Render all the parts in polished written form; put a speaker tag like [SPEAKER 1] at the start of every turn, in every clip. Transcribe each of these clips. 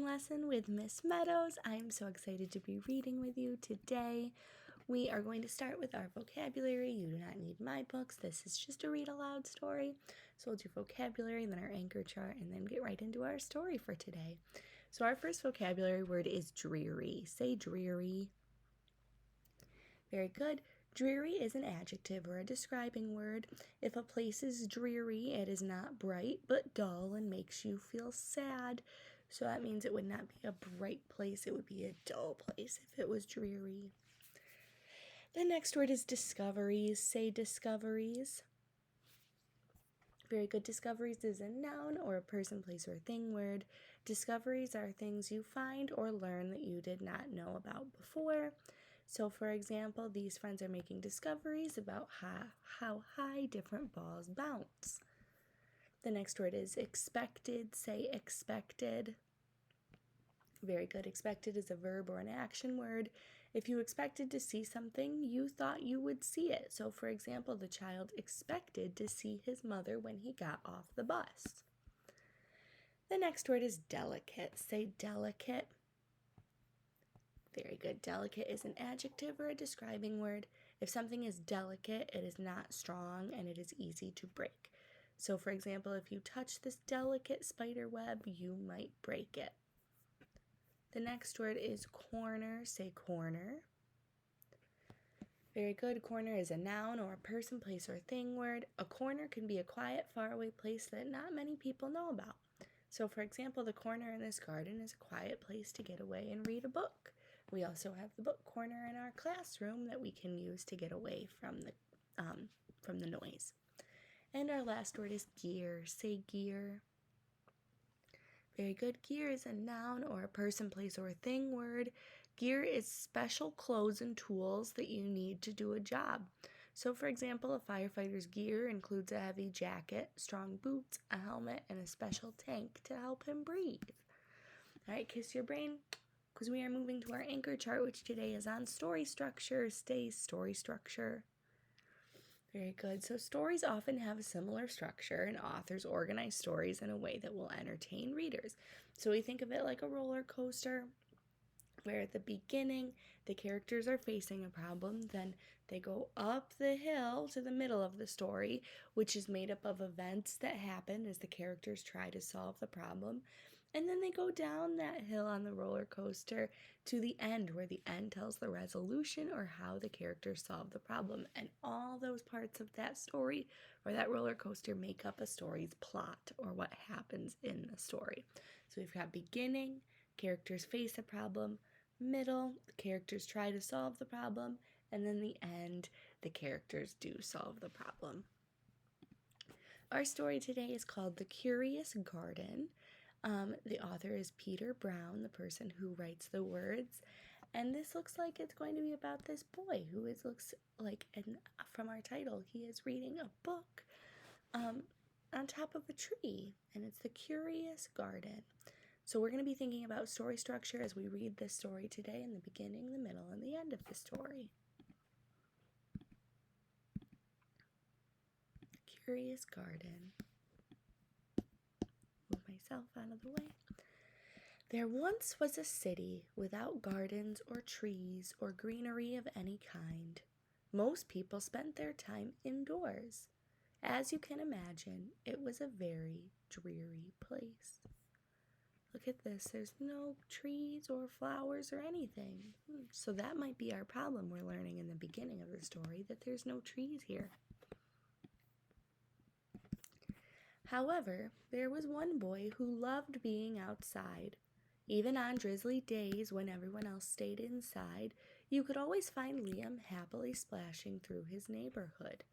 [SPEAKER 1] lesson with Miss Meadows. I'm so excited to be reading with you today. We are going to start with our vocabulary. You do not need my books. This is just a read aloud story. So we'll do vocabulary, then our anchor chart, and then get right into our story for today. So our first vocabulary word is dreary. Say dreary. Very good. Dreary is an adjective or a describing word. If a place is dreary, it is not bright but dull and makes you feel sad. So that means it would not be a bright place, it would be a dull place if it was dreary. The next word is discoveries. Say discoveries. Very good. Discoveries is a noun or a person, place, or thing word. Discoveries are things you find or learn that you did not know about before. So, for example, these friends are making discoveries about how high different balls bounce. The next word is expected. Say expected. Very good. Expected is a verb or an action word. If you expected to see something, you thought you would see it. So, for example, the child expected to see his mother when he got off the bus. The next word is delicate. Say delicate. Very good. Delicate is an adjective or a describing word. If something is delicate, it is not strong and it is easy to break. So, for example, if you touch this delicate spider web, you might break it. The next word is corner. Say corner. Very good. Corner is a noun or a person, place, or thing word. A corner can be a quiet, faraway place that not many people know about. So, for example, the corner in this garden is a quiet place to get away and read a book. We also have the book corner in our classroom that we can use to get away from the noise. And our last word is gear. Say gear. Very good. Gear is a noun or a person, place, or thing word. Gear is special clothes and tools that you need to do a job. So, for example, a firefighter's gear includes a heavy jacket, strong boots, a helmet, and a special tank to help him breathe. All right, kiss your brain, because we are moving to our anchor chart, which today is on story structure. Stay story structure. Very good. So stories often have a similar structure, and authors organize stories in a way that will entertain readers. So we think of it like a roller coaster, where at the beginning the characters are facing a problem, then they go up the hill to the middle of the story, which is made up of events that happen as the characters try to solve the problem. And then they go down that hill on the roller coaster to the end, where the end tells the resolution or how the characters solve the problem. And all those parts of that story or that roller coaster make up a story's plot or what happens in the story. So we've got beginning, characters face a problem, middle, the characters try to solve the problem, and then the end, the characters do solve the problem. Our story today is called The Curious Garden. The author is Peter Brown, the person who writes the words, and this looks like it's going to be about this boy who looks like, and from our title, he is reading a book on top of a tree, and it's The Curious Garden. So we're going to be thinking about story structure as we read this story today, in the beginning, the middle, and the end of the story. Curious Garden. Move myself out of the way. There once was a city without gardens or trees or greenery of any kind. Most people spent their time indoors. As you can imagine, it was a very dreary place. Look at this. There's no trees or flowers or anything. So that might be our problem we're learning in the beginning of the story, that there's no trees here. However, there was one boy who loved being outside. Even on drizzly days when everyone else stayed inside, you could always find Liam happily splashing through his neighborhood.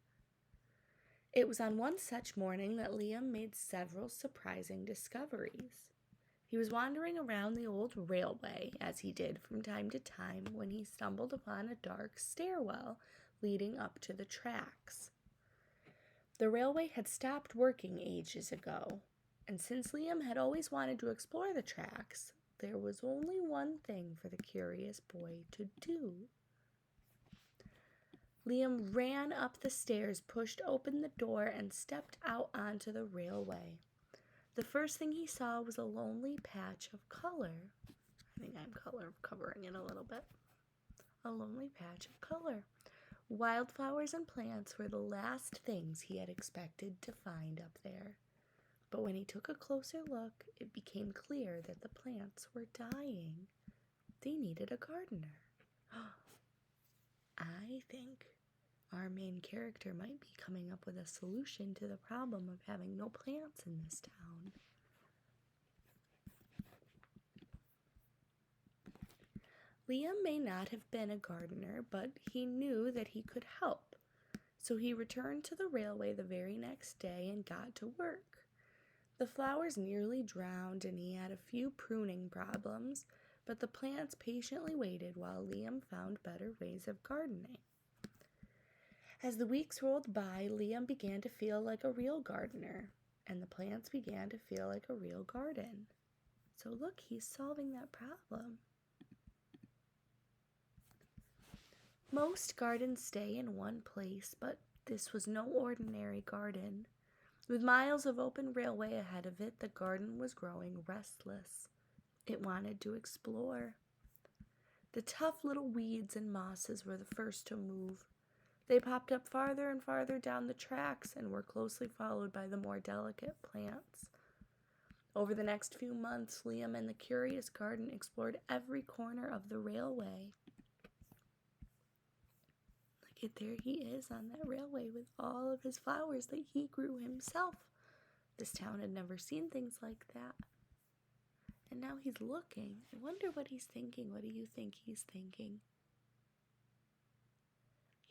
[SPEAKER 1] It was on one such morning that Liam made several surprising discoveries. He was wandering around the old railway, as he did from time to time, when he stumbled upon a dark stairwell leading up to the tracks. The railway had stopped working ages ago, and since Liam had always wanted to explore the tracks, there was only one thing for the curious boy to do. Liam ran up the stairs, pushed open the door, and stepped out onto the railway. The first thing he saw was a lonely patch of color. I think I'm covering it a little bit. A lonely patch of color. Wildflowers and plants were the last things he had expected to find up there. But when he took a closer look, it became clear that the plants were dying. They needed a gardener. I think our main character might be coming up with a solution to the problem of having no plants in this town. Liam may not have been a gardener, but he knew that he could help. So he returned to the railway the very next day and got to work. The flowers nearly drowned and he had a few pruning problems, but the plants patiently waited while Liam found better ways of gardening. As the weeks rolled by, Liam began to feel like a real gardener, and the plants began to feel like a real garden. So look, he's solving that problem. Most gardens stay in one place, but this was no ordinary garden. With miles of open railway ahead of it, the garden was growing restless. It wanted to explore. The tough little weeds and mosses were the first to move. They popped up farther and farther down the tracks and were closely followed by the more delicate plants. Over the next few months, Liam and the curious garden explored every corner of the railway. There he is on that railway with all of his flowers that he grew himself. This town had never seen things like that. And now he's looking. I wonder what he's thinking. What do you think he's thinking?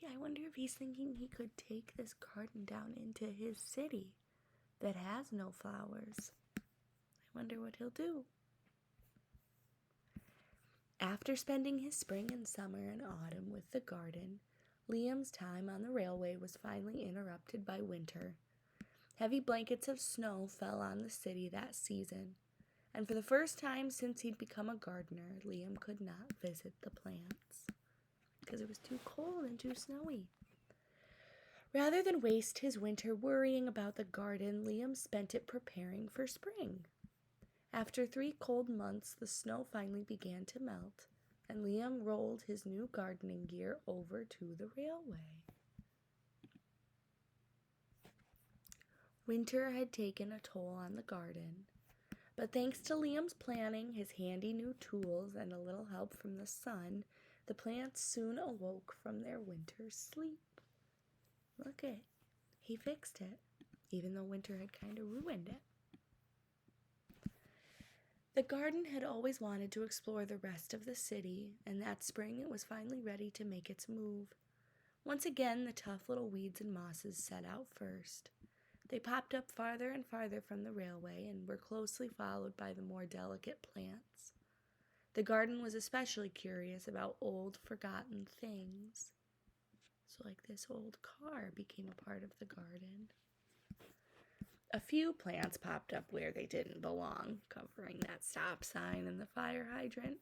[SPEAKER 1] Yeah, I wonder if he's thinking he could take this garden down into his city that has no flowers. I wonder what he'll do. After spending his spring and summer and autumn with the garden, Liam's time on the railway was finally interrupted by winter. Heavy blankets of snow fell on the city that season, and for the first time since he'd become a gardener, Liam could not visit the plants because it was too cold and too snowy. Rather than waste his winter worrying about the garden, Liam spent it preparing for spring. After 3 cold months, the snow finally began to melt, and Liam rolled his new gardening gear over to the railway. Winter had taken a toll on the garden, but thanks to Liam's planning, his handy new tools, and a little help from the sun, the plants soon awoke from their winter sleep. Look it, he fixed it, even though winter had kind of ruined it. The garden had always wanted to explore the rest of the city, and that spring it was finally ready to make its move. Once again, the tough little weeds and mosses set out first. They popped up farther and farther from the railway and were closely followed by the more delicate plants. The garden was especially curious about old, forgotten things. So like this old car became a part of the garden. A few plants popped up where they didn't belong, covering that stop sign and the fire hydrant.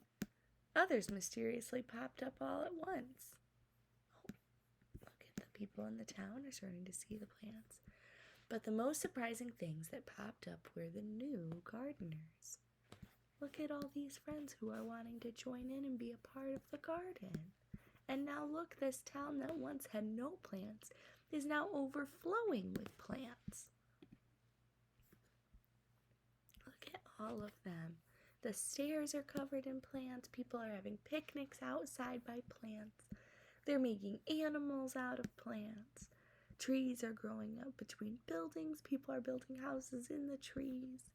[SPEAKER 1] Others mysteriously popped up all at once. Oh, look at the people in the town are starting to see the plants. But the most surprising things that popped up were the new gardeners. Look at all these friends who are wanting to join in and be a part of the garden. And now look, this town that once had no plants is now overflowing with plants. All of them. The stairs are covered in plants. People are having picnics outside by plants. They're making animals out of plants. Trees are growing up between buildings. People are building houses in the trees.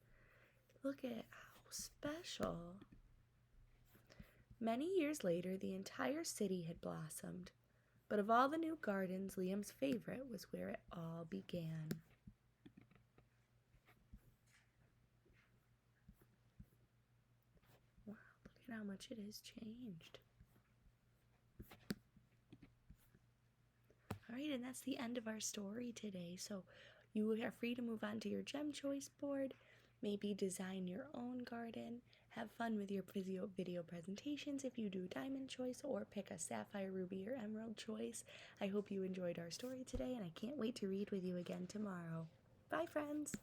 [SPEAKER 1] Look at how special. Many years later, the entire city had blossomed. But of all the new gardens, Liam's favorite was where it all began. How much it has changed. Alright, and that's the end of our story today. So you are free to move on to your gem choice board, maybe design your own garden, have fun with your video presentations if you do diamond choice, or pick a sapphire, ruby, or emerald choice. I hope you enjoyed our story today, and I can't wait to read with you again tomorrow. Bye, friends!